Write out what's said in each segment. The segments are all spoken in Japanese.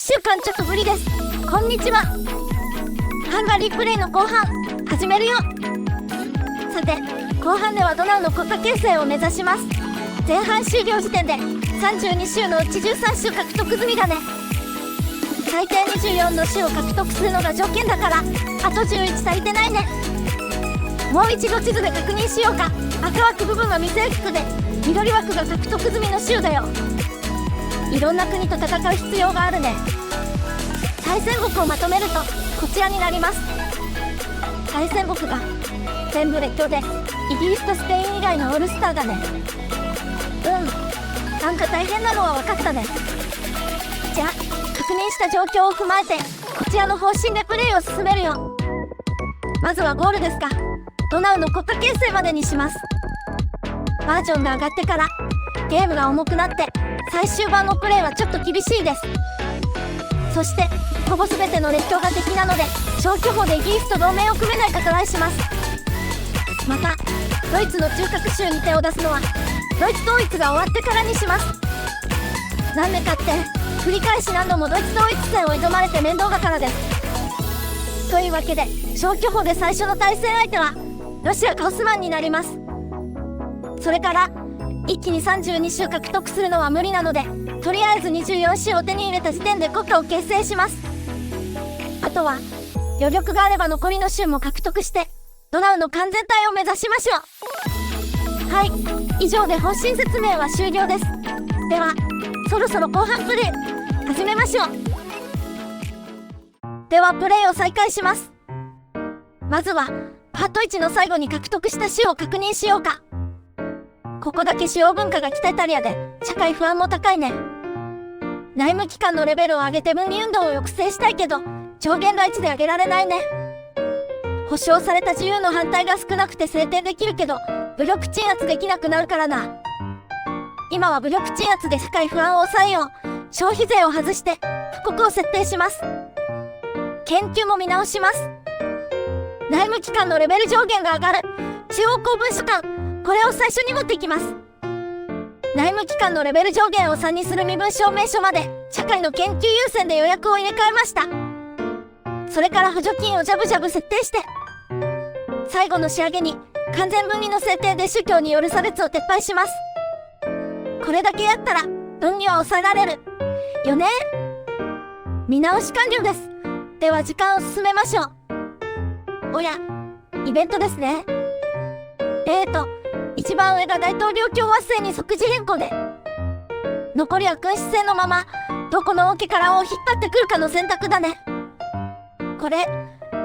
週間ちょっとぶりです。こんにちは。ハンガリープレイの後半始めるよ。さて、後半ではドナウの国家形成を目指します。前半終了時点で32州のうち13州獲得済みだね。最低24の州を獲得するのが条件だから、あと11足りてないね。もう一度地図で確認しようか。赤枠部分は未征服で、緑枠が獲得済みの州だよ。いろんな国と戦う必要があるね。対戦国をまとめるとこちらになります。対戦国が全部列強で、イギリスとスペイン以外のオールスターだね。なんか大変なのは分かったね。じゃあ確認した状況を踏まえてこちらの方針でプレイを進めるよ。まずはゴールですか。ドナウの国家形成までにします。バージョンが上がってからゲームが重くなって最終版のプレイはちょっと厳しいです。そしてほぼ全ての列強が敵なので、消去法でイギリスと同盟を組めないかトライします。またドイツの中核州に手を出すのはドイツ統一が終わってからにします。なんでかって繰り返し何度もドイツ統一戦を挑まれて面倒だからです。というわけで消去法で最初の対戦相手はロシアかオスマンになります。それから一気に32州獲得するのは無理なので、とりあえず24州を手に入れた時点で国家を形成します。あとは余力があれば残りの州も獲得してドナウの完全体を目指しましょう。はい、以上で方針説明は終了です。ではそろそろ後半プレイ始めましょう。ではプレイを再開します。まずはパート1の最後に獲得した州を確認しようか。ここだけ主要文化が北イタリアで社会不安も高いね。内務機関のレベルを上げて分離運動を抑制したいけど上限が1で上げられないね。保障された自由の反対が少なくて制定できるけど武力鎮圧できなくなるからな。今は武力鎮圧で社会不安を抑えよう。消費税を外して富国を設定します。研究も見直します。内務機関のレベル上限が上がる。中央公文書館、これを最初に持っていきます。内務機関のレベル上限を3にする身分証明書まで社会の研究優先で予約を入れ替えました。それから補助金をジャブジャブ設定して、最後の仕上げに完全分離の制定で宗教による差別を撤廃します。これだけやったら分離は抑えられるよね。見直し完了です。では時間を進めましょう。おや、イベントですね。一番上が大統領共和制に即時変更で、残りは君主制のままどこの王家から王を引っ張ってくるかの選択だね。これ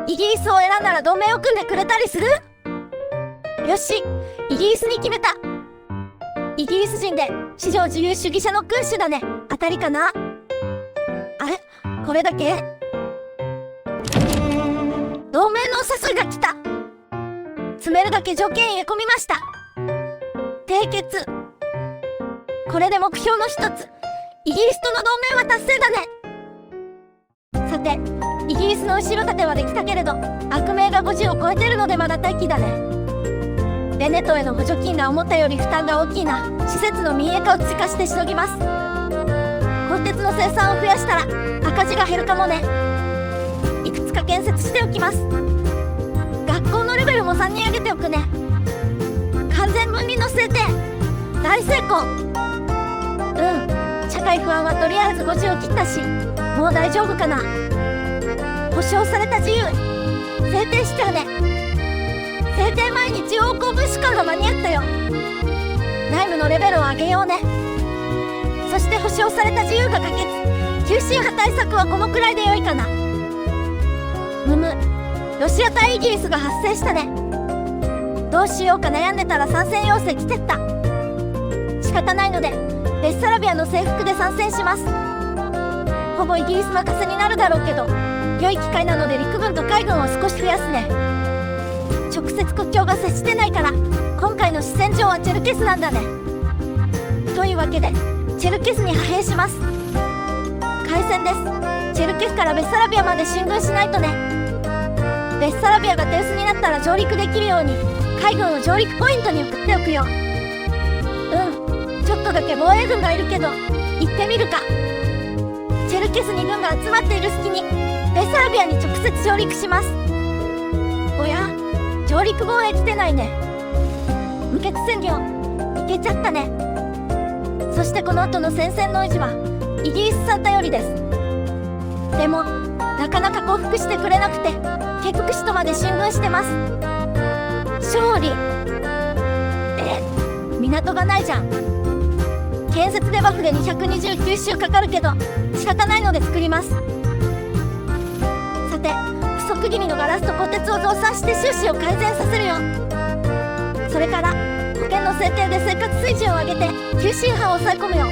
イギリスを選んだら同盟を組んでくれたりする？よし、イギリスに決めた。イギリス人で史上自由主義者の君主だね。当たりかな？あれ？これだけ？同盟のお誘いが来た。詰めるだけ条件入れ込みました。締結。これで目標の一つ、イギリスとの同盟は達成だね。さて、イギリスの後ろ盾はできたけれど悪名が50を超えてるのでまだ待機だね。ベネットへの補助金が思ったより負担が大きいな。施設の民営化を追加してしのぎます。鋼鉄の生産を増やしたら赤字が減るかもね。いくつか建設しておきます。学校のレベルも3に上げておくね。完全分離の制定大成功。社会不安はとりあえず50を切ったしもう大丈夫かな。保障された自由制定しちゃうね。制定前に中央公文書館が間に合ったよ。内務のレベルを上げようね。そして保障された自由が可決。急進派対策はこのくらいで良いかな。ロシア対イギリスが発生したね。どうしようか悩んでたら参戦要請来てった。仕方ないのでベッサラビアの征服で参戦します。ほぼイギリス任せになるだろうけど良い機会なので陸軍と海軍を少し増やすね。直接国境が接してないから今回の主戦場はチェルケスなんだね。というわけでチェルケスに派兵します。開戦です。チェルケスからベッサラビアまで進軍しないとね。ベッサラビアが手薄になったら上陸できるように海軍を上陸ポイントに送っておくよ。ちょっとだけ防衛軍がいるけど行ってみるか。チェルルケスに軍が集まっている隙にベサービアに直接上陸します。おや、上陸防衛来てないね。無血占領いけちゃったね。そしてこの後の戦線の維持はイギリスさん頼りです。でもなかなか降伏してくれなくて結局首都まで進軍してます。勝利。港がないじゃん。建設デバフで229周かかるけど仕方ないので作ります。さて、不足気味のガラスと鋼鉄を増産して収支を改善させるよ。それから保険の制定で生活水準を上げて急進派を抑え込むよ。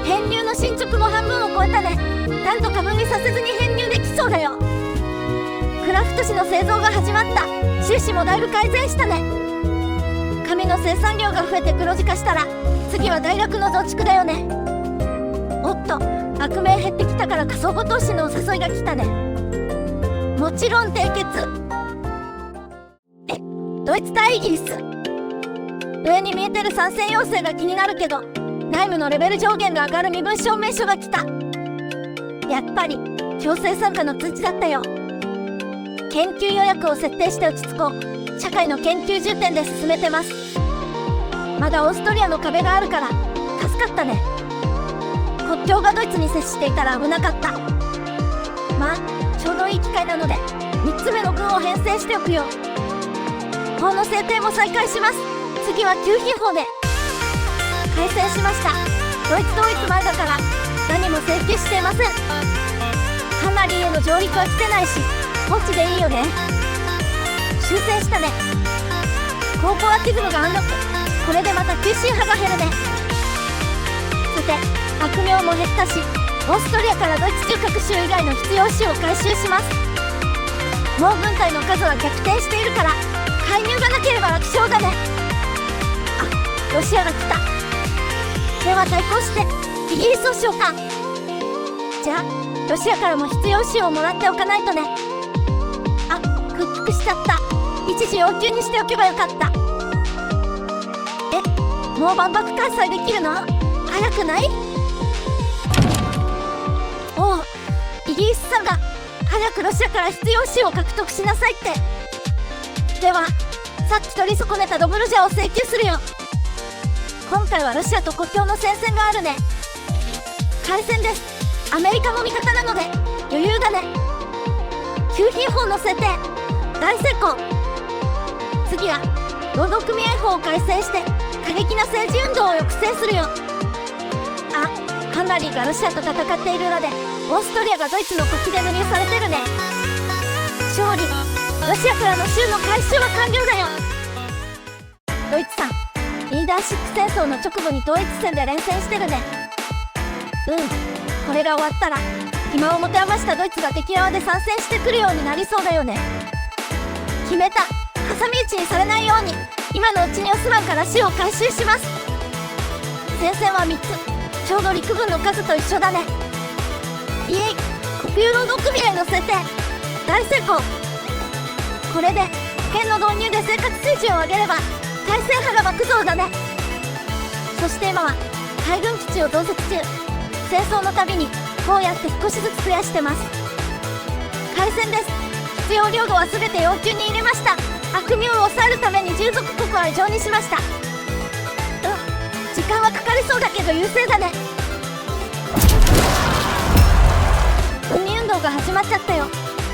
編入の進捗も半分を超えたね。なんとか分離させずに編入できそうだよ。クラフト紙の製造が始まった。収支もだいぶ改善したね。紙の生産量が増えて黒字化したら次は大楽の増築だよね。おっと、悪名減ってきたから仮想ご投資のお誘いが来たね。もちろん締結。ドイツ対イギリス。上に見えてる参戦要請が気になるけど内務のレベル上限が上がる身分証明書が来た。やっぱり強制参加の通知だったよ。研究予約を設定して落ち着こう。社会の研究重点で進めてます。まだオーストリアの壁があるから助かったね。国境がドイツに接していたら危なかった。まあちょうどいい機会なので3つ目の軍を編成しておくよ。法の制定も再開します。次は給品法で。改正しました。ドイツ統一前だから何も請求していません。ハンガリーへの上陸は来てないし放置でいいよね。修正したね。コーポアティズムがアンロック。これでまた急進派が減るね。さて、悪名も減ったしオーストリアからドイツ中核州以外の必要種を回収します。もう軍隊の数は逆転しているから介入がなければ楽勝だね。あ、ロシアが来た。では対抗してイギリスを召喚。じゃあロシアからも必要種をもらっておかないとね。あ、屈服しちゃった。一時要求にしておけばよかった。もう万博開催できるの？早くない？おう、イギリスさんが早くロシアから必要種を獲得しなさいって。ではさっき取り損ねたドブルジャを請求するよ。今回はロシアと国境の戦線があるね。開戦です。アメリカも味方なので余裕だね。給品法の制定大成功。次は労働組合法を改正して過激な政治運動を抑制するよ。あ、ハンガリーがロシアと戦っている裏でオーストリアがドイツの国旗で塗入されてるね。勝利。ロシアからの州の回収は完了だよ。ドイツさん、リーダーシップ戦争の直後に統一戦で連戦してるね。これが終わったら暇を持て余したドイツが敵側で参戦してくるようになりそうだよね。決めた。挟み撃ちにされないように今のうちにオスマンから州を回収します。戦線は3つ。ちょうど陸軍の数と一緒だね。イエイ。国有労働組合の制定大成功。これで保険の導入で生活水準を上げれば体制派が爆増だね。そして今は海軍基地を増設中。戦争のたびにこうやって少しずつ増やしてます。開戦です。必要領土は全て要求に入れました。悪名を抑えるために従属国は異常にしました。時間はかかりそうだけど優勢だね。海運動が始まっちゃったよ。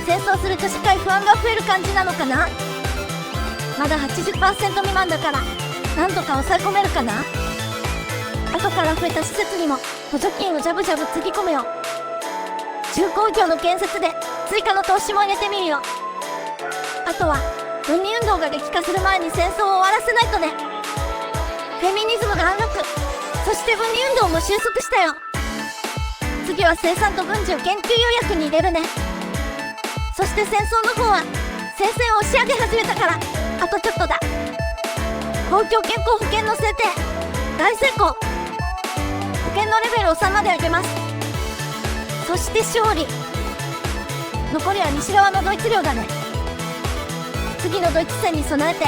戦争すると社会不安が増える感じなのかな。まだ 80% 未満だからなんとか抑え込めるかな。後から増えた施設にも補助金をジャブジャブつぎ込むよ。重工業の建設で追加の投資も入れてみるよ。あとは分離運動が激化する前に戦争を終わらせないとね。フェミニズムが安楽。そして分離運動も収束したよ。次は生産と軍事を研究予約に入れるね。そして戦争の方は戦線を押し上げ始めたからあとちょっとだ。公共健康保険の制定大成功。保険のレベルを3まで上げます。そして勝利。残りは西側のドイツ領だね。次のドイツ戦に備えて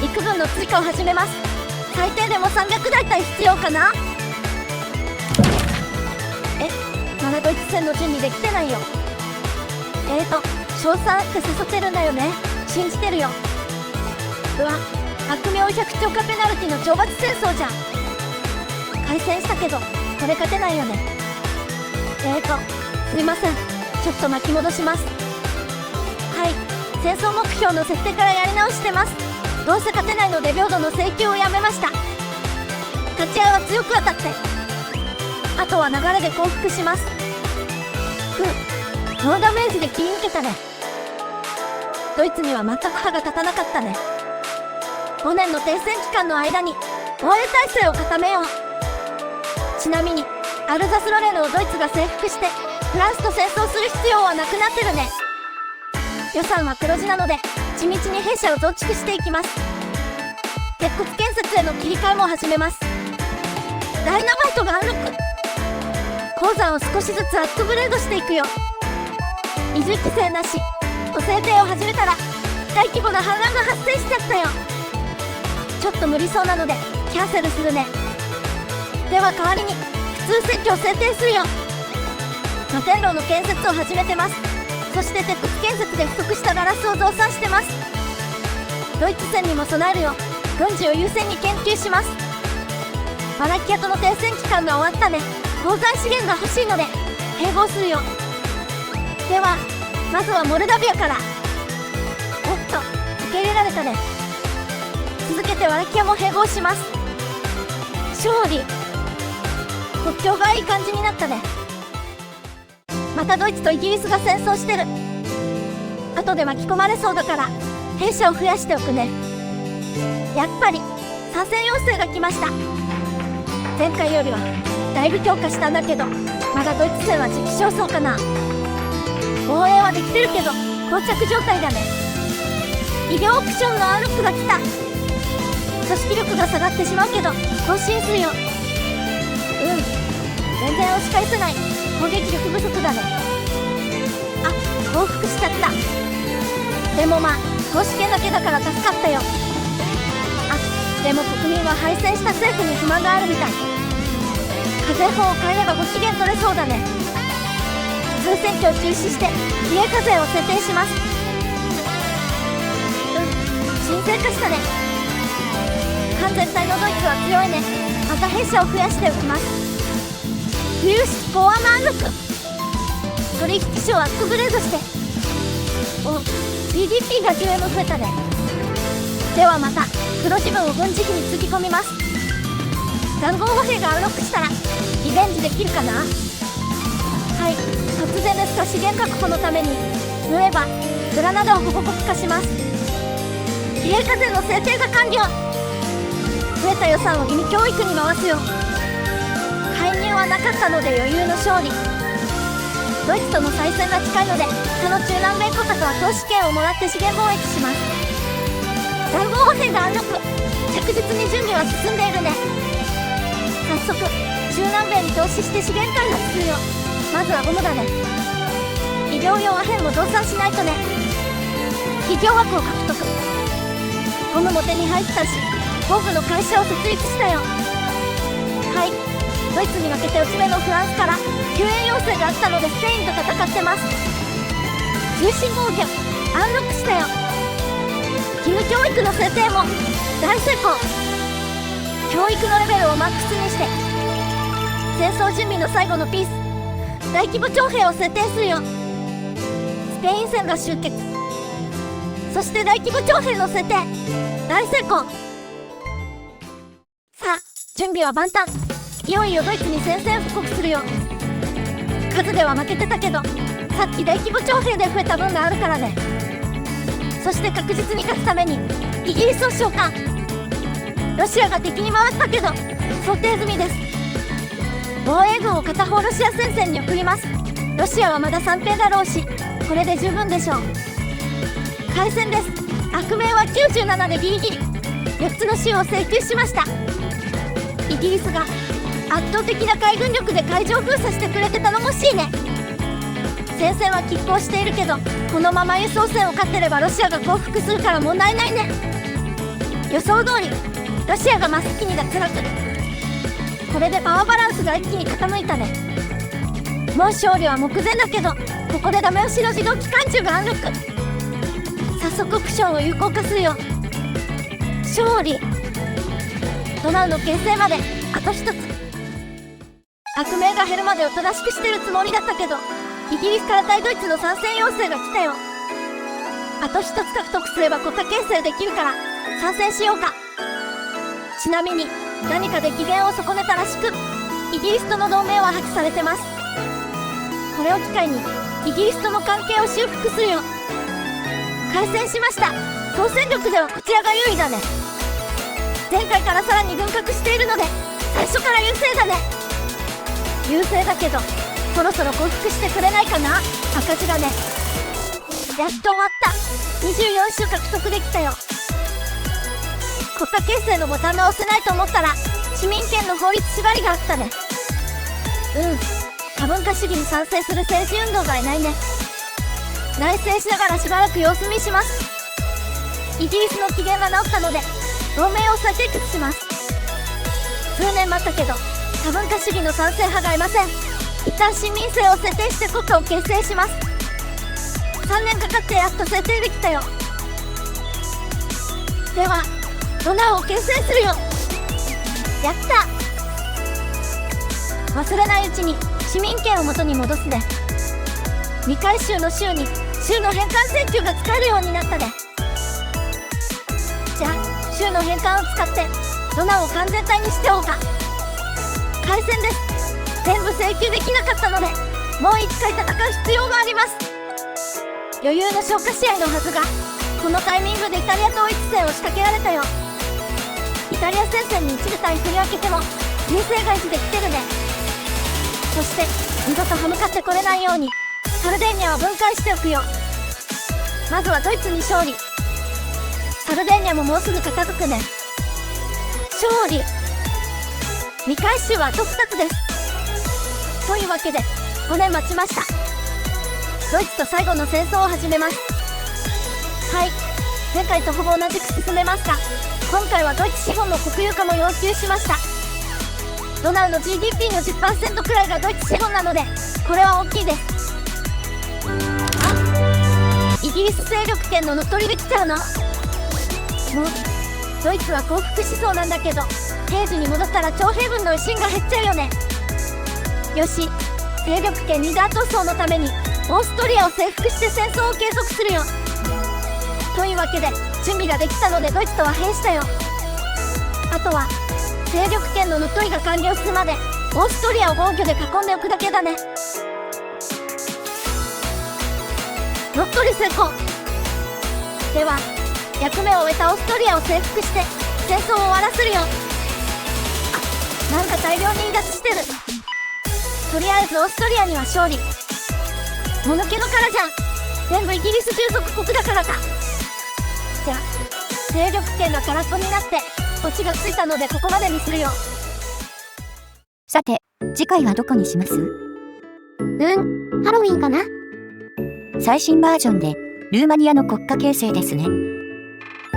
陸軍の追加を始めます。最低でも300大隊必要かな。700だドイツ戦の準備できてないよ。賞賛って誘ってるんだよね。信じてるよ。うわ、悪名百超過ペナルティの懲罰戦争じゃん。敗戦したけどこれ勝てないよね。すいません、ちょっと巻き戻します。はい、戦争目標の設定からやり直してます。どうせ勝てないので領土の請求をやめました。勝ち合いは強く当たって、あとは流れで降伏します。ノーダメージで切り抜けたね。ドイツには全く歯が立たなかったね。5年の停戦期間の間に防衛体制を固めよう。ちなみにアルザス・ロレーヌをドイツが征服してフランスと戦争する必要はなくなってるね。予算は黒字なので地道に兵舎を増築していきます。鉄骨建設への切り替えも始めます。ダイナマイトがアンロック。鉱山を少しずつアップグレードしていくよ。移住規制なしと制定を始めたら大規模な反乱が発生しちゃったよ。ちょっと無理そうなのでキャンセルするね。では代わりに普通選挙を制定するよ。露天楼の建設を始めてます。そして鉄骨建設で不足したガラスを増産してます。ドイツ戦にも備えるよ。軍事を優先に研究します。バラキアとの停戦期間が終わったね。鉱山資源が欲しいので併合するよ。ではまずはモルダビアから。おっと、受け入れられたね。続けてワラキアも併合します。勝利。国境がいい感じになったね。またドイツとイギリスが戦争してる。後で巻き込まれそうだから兵舎を増やしておくね。やっぱり参戦要請が来ました。前回よりはだいぶ強化したんだけどまだドイツ戦は時期尚早かな。防衛はできてるけど膠着状態だね。医療オプションのアンロックが来た。組織力が下がってしまうけど更新するよ。全然押し返せない。攻撃力不足だね。あ、降伏しちゃった。でもまあ投資権だけだから助かったよ。あ、でも国民は敗戦した政府に不満があるみたい。課税法を変えればご機嫌取れそうだね。普通選挙を中止して自衛課税を設定します。沈静化したね。艦全体のドイツは強いね。また兵舎を増やしておきます。浮遊式高アマアンロック。取引所をアップグレードして。お、 GDP が 10M 増えたね。ではまた黒字分を軍事費につぎ込みます。談合和平がアンロックしたらリベンジできるかな。はい、突然ですが資源確保のために縫えばグラナダを保護国化します。自衛課税の制定が完了。増えた予算を義務教育に回すよ。介入はなかったので余裕の勝利。ドイツとの再戦が近いので他の中南米国家は投資権をもらって資源貿易します。談合和平がアンロック。着実に準備は進んでいるね。早速中南米に投資して資源開発するよ。まずはゴムだね。医療用アヘンも増産しないとね。企業枠を獲得。ゴムも手に入ったしゴムの会社を設立したよ。はい、ドイツに負けて落ち目のフランスから救援要請があったのでスペインと戦ってます。重心防御アンロックしたよ。義務教育の制定も大成功。教育のレベルをマックスにして戦争準備の最後のピース大規模徴兵を設定するよ。スペイン戦が終結。そして大規模徴兵の設定大成功。さあ準備は万端。いよいよドイツに宣戦布告するよ。数では負けてたけどさっき大規模徴兵で増えた分があるからね。そして確実に勝つためにイギリスを召喚。ロシアが敵に回ったけど想定済みです。防衛軍を片方ロシア戦線に送ります。ロシアはまだ三兵だろうしこれで十分でしょう。開戦です。悪名は97でギリギリ4つの州を請求しました。イギリスが圧倒的な海軍力で海上封鎖してくれて頼もしいね。戦線は拮抗しているけどこのまま輸送船を勝ってればロシアが降伏するから問題ないね。予想通りロシアが真っ先に脱落。これでパワーバランスが一気に傾いたね。もう勝利は目前だけど、ここでダメ押しの自動機関銃がアンロック。早速クションを有効化するよ。勝利。ドナウの形成まであと一つ。悪名が減るまでおとなしくしてるつもりだったけど、イギリスから対ドイツの参戦要請が来たよ。あと一つ獲得すれば国家形成できるから参戦しようか。ちなみに何かで機嫌を損ねたらしく、イギリスとの同盟は破棄されてます。これを機会にイギリスとの関係を修復するよ。開戦しました。総戦力ではこちらが優位だね。前回からさらに軍拡しているので最初から優勢だね。優勢だけどそろそろ降伏してくれないかな。赤字だね。やっと終わった。24種獲得できたよ。国家形成のボタンが押せないと思ったら市民権の法律縛りがあったね。多文化主義に賛成する政治運動がいないね。内政しながらしばらく様子見します。イギリスの機嫌が治ったので同盟を再締結します。数年待ったけど多文化主義の賛成派がいません。一旦市民政を制定して国家を形成します。3年かかってやっと制定できたよ。ではドナウを形成するよ。やった。忘れないうちに市民権を元に戻すね。未回収の州に州の返還請求が使えるようになったね。じゃあ州の返還を使ってドナウを完全体にしておうか。開戦です。全部請求できなかったのでもう一回戦う必要があります。余裕の消化試合のはずが、このタイミングでイタリア統一戦を仕掛けられたよ。イタリア戦線に一部隊振り分けても優勢が維持できてるね。そして二度と歯向かってこれないようにサルデーニャは分解しておくよ。まずはドイツに勝利。サルデーニャももうすぐ片付くね。勝利。未回収はあと2つです。というわけで5年待ちました。ドイツと最後の戦争を始めます。はい、前回とほぼ同じく進めますが、今回はドイツ資本の国有化も要求しました。ドナウの GDP の 10% くらいがドイツ資本なのでこれは大きいです。あ、イギリス勢力圏の乗っ取りできちゃうの。もうドイツは降伏しそうなんだけど、平時に戻ったら徴兵分の威信が減っちゃうよね。よし、勢力圏リーダー闘争のためにオーストリアを征服して戦争を継続するよ。というわけで準備ができたのでドイツと和平したよ。あとは勢力圏の乗っ取りが完了するまでオーストリアを防御で囲んでおくだけだね。乗っ取り成功。では役目を終えたオーストリアを征服して戦争を終わらせるよ。なんか大量に離脱してる。とりあえずオーストリアには勝利。もぬけの殻じゃん。全部イギリス従属国だからか。じゃあ勢力圏が空っぽになってオチがついたのでここまでにするよ。さて次回はどこにします？ハロウィンかな。最新バージョンでルーマニアの国家形成ですね。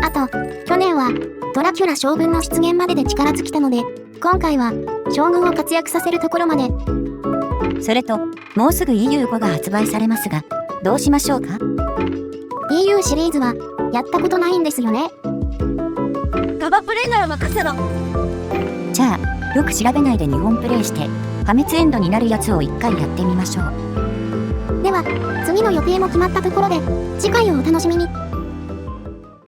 あと去年はドラキュラ将軍の出現までで力尽きたので、今回は将軍を活躍させるところまで。それともうすぐ EU5 が発売されますが、どうしましょうか？ EU シリーズはやったことないんですよね。ガバプレイなら任せろ。じゃあよく調べないで2本プレイして破滅エンドになるやつを1回やってみましょう。では次の予定も決まったところで次回をお楽しみに。